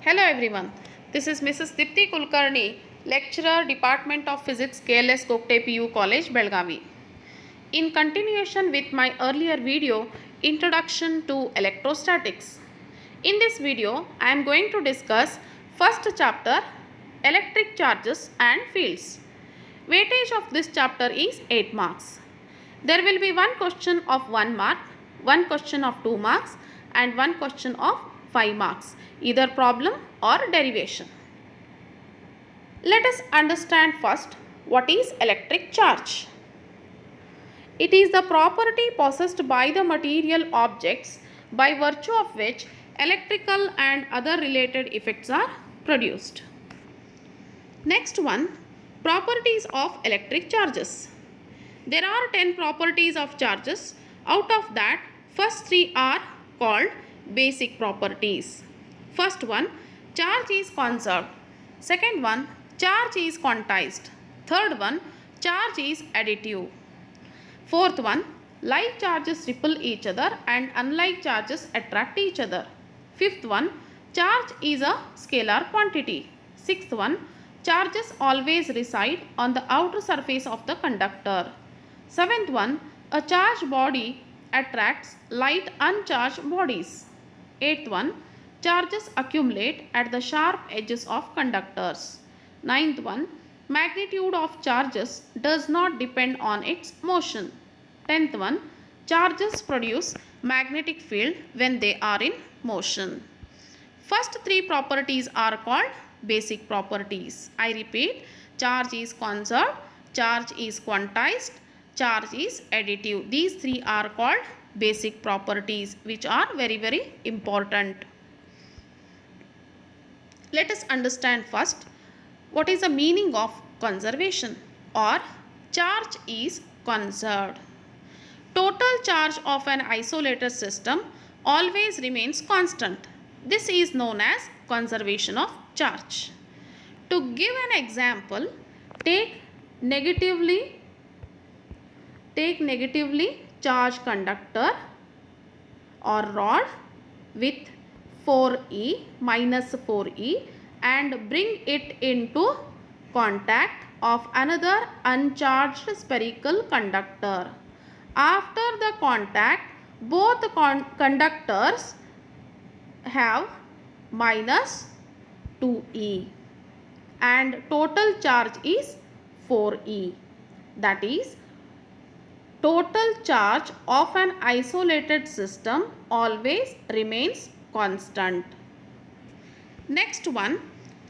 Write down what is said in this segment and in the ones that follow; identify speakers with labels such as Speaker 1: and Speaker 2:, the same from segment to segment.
Speaker 1: Hello everyone, this is Mrs. Dipti Kulkarni, lecturer, Department of Physics, KLS Gokte PU College, Belgavi. In continuation with my earlier video, Introduction to Electrostatics. In this video, I am going to discuss first chapter, Electric Charges and Fields. Weightage of this chapter is 8 marks. There will be one question of 1 mark, one question of 2 marks and one question of 5 marks, either problem or derivation. Let us understand first what is electric charge. It is the property possessed by the material objects by virtue of which electrical and other related effects are produced. Next one, properties of electric charges. There are 10 properties of charges. Out of that, first 3 are called basic properties. First one, charge is conserved. Second one, charge is quantized. Third one, charge is additive. Fourth one, like charges repel each other and unlike charges attract each other. Fifth one, charge is a scalar quantity. Sixth one, charges always reside on the outer surface of the conductor. Seventh one, a charged body attracts light uncharged bodies. Eighth one, charges accumulate at the sharp edges of conductors. Ninth one, magnitude of charges does not depend on its motion. Tenth one, charges produce magnetic field when they are in motion. First 3 properties are called basic properties. I repeat, charge is conserved, charge is quantized, charge is additive. These 3 are called basic properties which are very important. Let us understand first what is the meaning of conservation or charge is conserved. Total charge of an isolated system always remains constant. This is known as conservation of charge. To give an example, take negatively charged conductor or rod with 4E minus 4E and bring it into contact of another uncharged spherical conductor. After the contact, both conductors have minus 2E and total charge is 4E. That is, total charge of an isolated system always remains constant. Next one,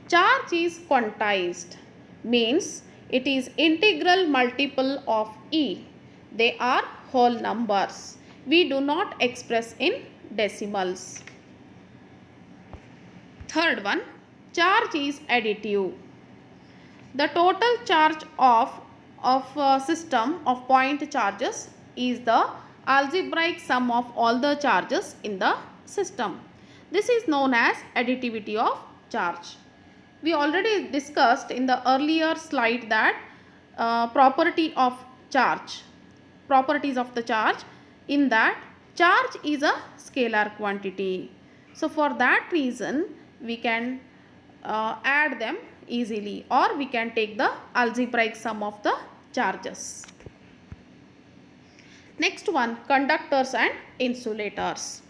Speaker 1: charge is quantized, means it is integral multiple of E. They are whole numbers. We do not express in decimals. Third one, charge is additive. The total charge of a system of point charges is the algebraic sum of all the charges in the system. This is known as additivity of charge. We already discussed in the earlier slide that properties of the charge, in that charge is a scalar quantity. So for that reason we can add them easily, or we can take the algebraic sum of the charges. Next one, conductors and insulators.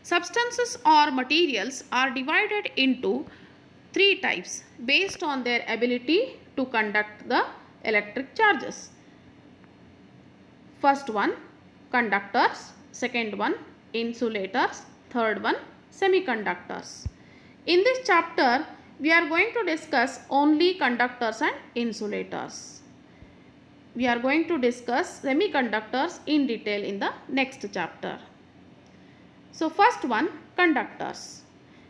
Speaker 1: Substances or materials are divided into 3 types based on their ability to conduct the electric charges. First one, conductors. Second one, insulators. Third one, semiconductors. In this chapter, we are going to discuss only conductors and insulators. We are going to discuss semiconductors in detail in the next chapter. So first one, conductors.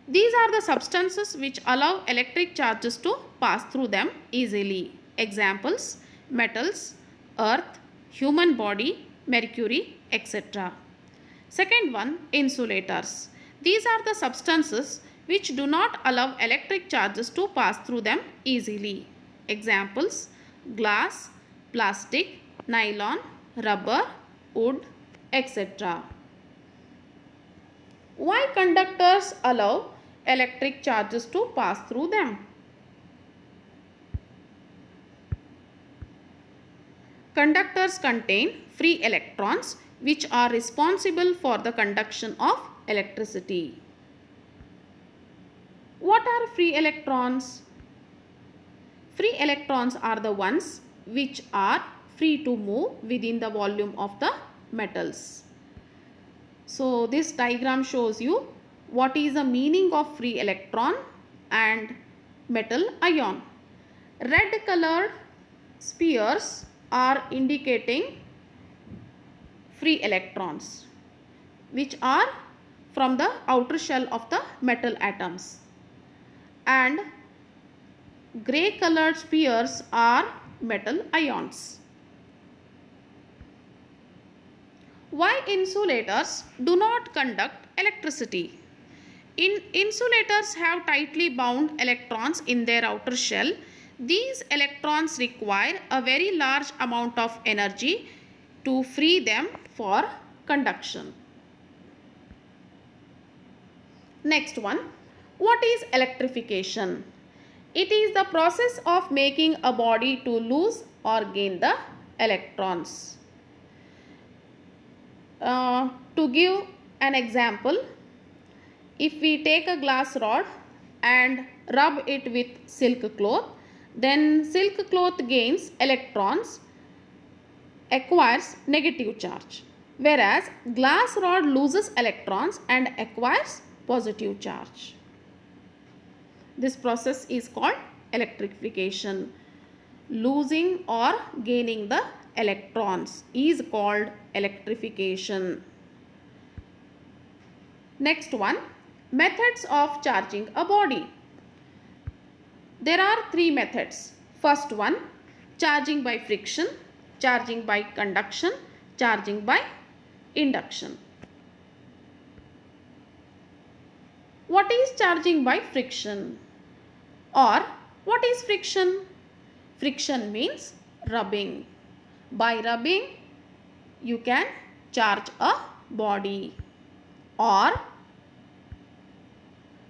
Speaker 1: These are the substances which allow electric charges to pass through them easily. Examples, metals, earth, human body, mercury, etc. Second one, insulators. These are the substances which do not allow electric charges to pass through them easily. Examples, glass, plastic, nylon, rubber, wood, etc. Why conductors allow electric charges to pass through them. Conductors contain free electrons which are responsible for the conduction of electricity. What are free electrons? Free electrons are the ones which are free to move within the volume of the metals. So this diagram shows you what is the meaning of free electron and metal ion. Red colored spheres are indicating free electrons which are from the outer shell of the metal atoms, and grey colored spheres are metal ions. Why insulators do not conduct electricity? Insulators have tightly bound electrons in their outer shell. These electrons require a very large amount of energy to free them for conduction. Next one, what is electrification? It is the process of making a body to lose or gain the electrons. To give an example, if we take a glass rod and rub it with silk cloth, then silk cloth gains electrons, acquires negative charge, whereas glass rod loses electrons and acquires positive charge. This process is called electrification. Losing or gaining the electrons is called electrification. Next one, methods of charging a body. There are three methods. First one, charging by friction, charging by conduction, charging by induction. What is charging by friction? Or what is friction? Friction means rubbing. By rubbing, you can charge a body. Or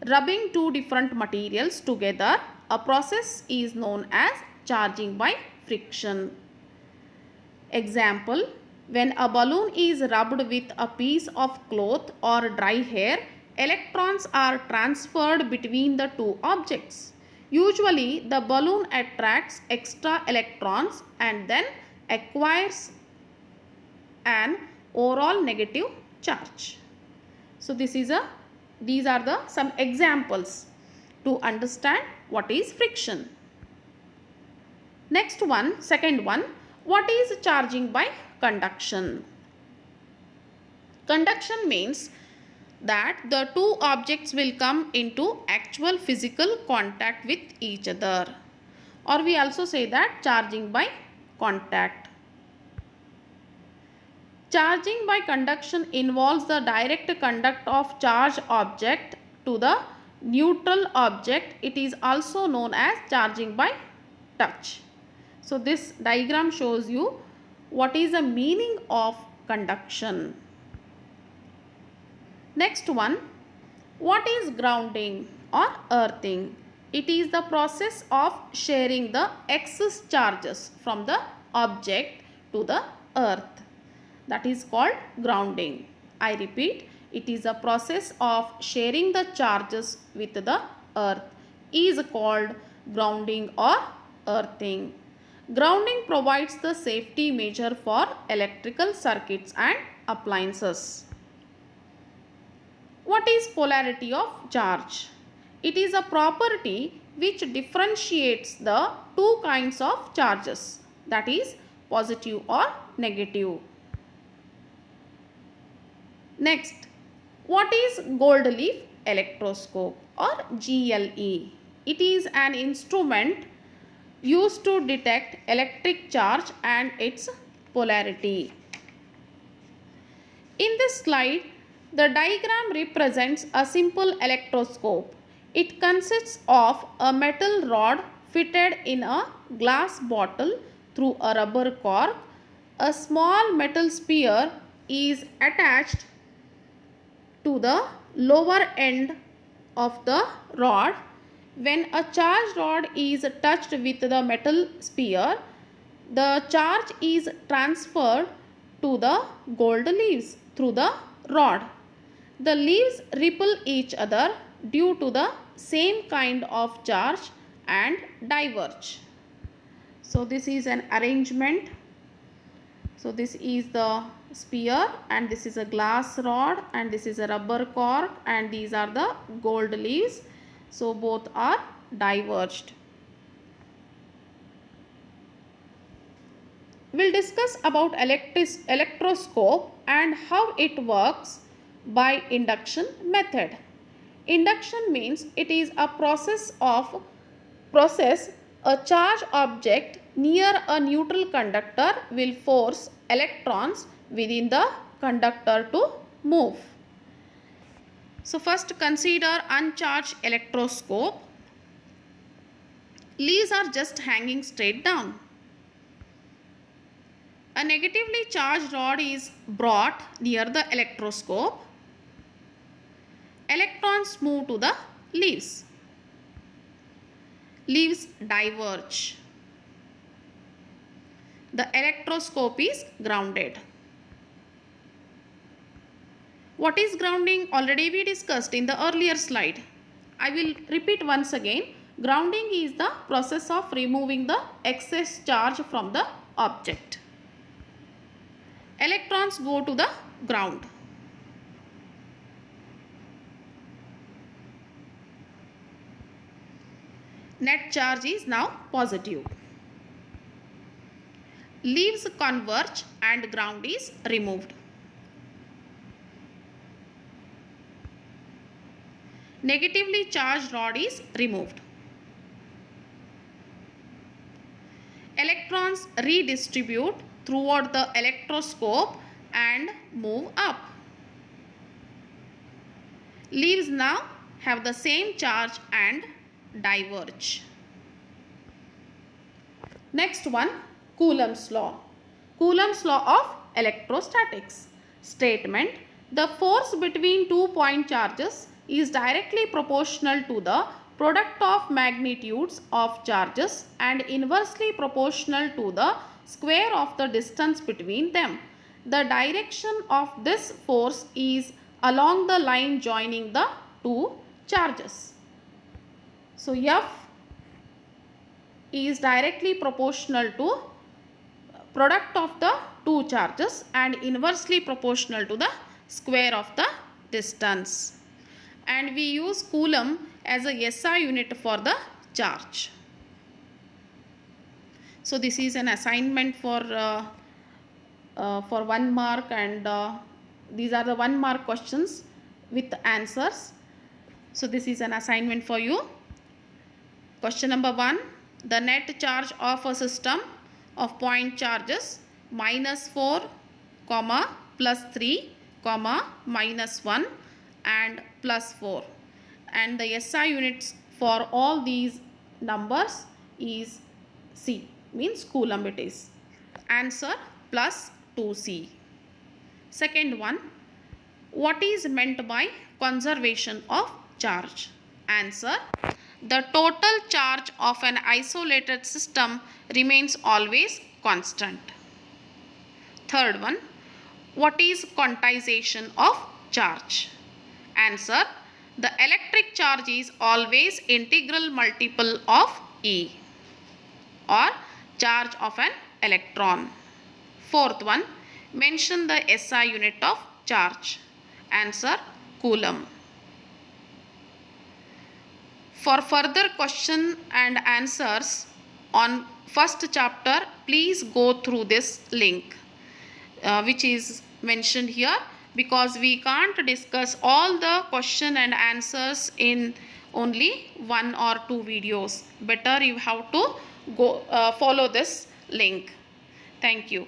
Speaker 1: rubbing two different materials together, a process is known as charging by friction. Example, when a balloon is rubbed with a piece of cloth or dry hair, electrons are transferred between the two objects. Usually, the balloon attracts extra electrons and then acquires an overall negative charge. So, these are some examples to understand what is friction. Next one, second one, what is charging by conduction? Conduction means that the two objects will come into actual physical contact with each other, or we also say that charging by contact. Charging by conduction involves the direct conduct of charged object to the neutral object. It is also known as charging by touch. So this diagram shows you what is the meaning of conduction. Next one, what is grounding or earthing? It is the process of sharing the excess charges from the object to the earth. That is called grounding. I repeat, it is a process of sharing the charges with the earth is called grounding or earthing. Grounding provides the safety measure for electrical circuits and appliances. What is polarity of charge? It is a property which differentiates the two kinds of charges, that is positive or negative. Next, what is gold leaf electroscope or GLE? It is an instrument used to detect electric charge and its polarity. In this slide, the diagram represents a simple electroscope. It consists of a metal rod fitted in a glass bottle through a rubber cork. A small metal sphere is attached to the lower end of the rod. When a charged rod is touched with the metal sphere, the charge is transferred to the gold leaves through the rod. The leaves repel each other due to the same kind of charge and diverge. So this is an arrangement. So this is the sphere and this is a glass rod and this is a rubber cork and these are the gold leaves. So both are diverged. We'll discuss about electroscope and how it works by induction method. Induction means it is a process a charged object near a neutral conductor will force electrons within the conductor to move. So first consider uncharged electroscope. Leaves are just hanging straight down. A negatively charged rod is brought near the electroscope. Electrons move to the leaves. Leaves diverge. The electroscope is grounded. What is grounding? Already we discussed in the earlier slide. I will repeat once again. Grounding is the process of removing the excess charge from the object. Electrons go to the ground. Net charge is now positive. Leaves converge and ground is removed. Negatively charged rod is removed. Electrons redistribute throughout the electroscope and move up. Leaves now have the same charge and diverge. Next one, Coulomb's law. Coulomb's law of electrostatics. Statement: the force between 2 point charges is directly proportional to the product of magnitudes of charges and inversely proportional to the square of the distance between them. The direction of this force is along the line joining the two charges. So F is directly proportional to product of the two charges and inversely proportional to the square of the distance. And we use Coulomb as a SI unit for the charge. So this is an assignment for 1 mark and these are the 1 mark questions with answers. So this is an assignment for you. Question number 1. The net charge of a system of point charges -4, +3, -1 and +4. And the SI units for all these numbers is C, means Coulomb it is. Answer +2C. Second one, what is meant by conservation of charge? Answer, the total charge of an isolated system remains always constant. Third one, what is quantization of charge? Answer, the electric charge is always integral multiple of E or charge of an electron. Fourth one, mention the SI unit of charge. Answer, Coulomb. For further question and answers on first chapter, please go through this link which is mentioned here, because we can't discuss all the question and answers in only 1 or 2 videos. Better you have to go follow this link. Thank you.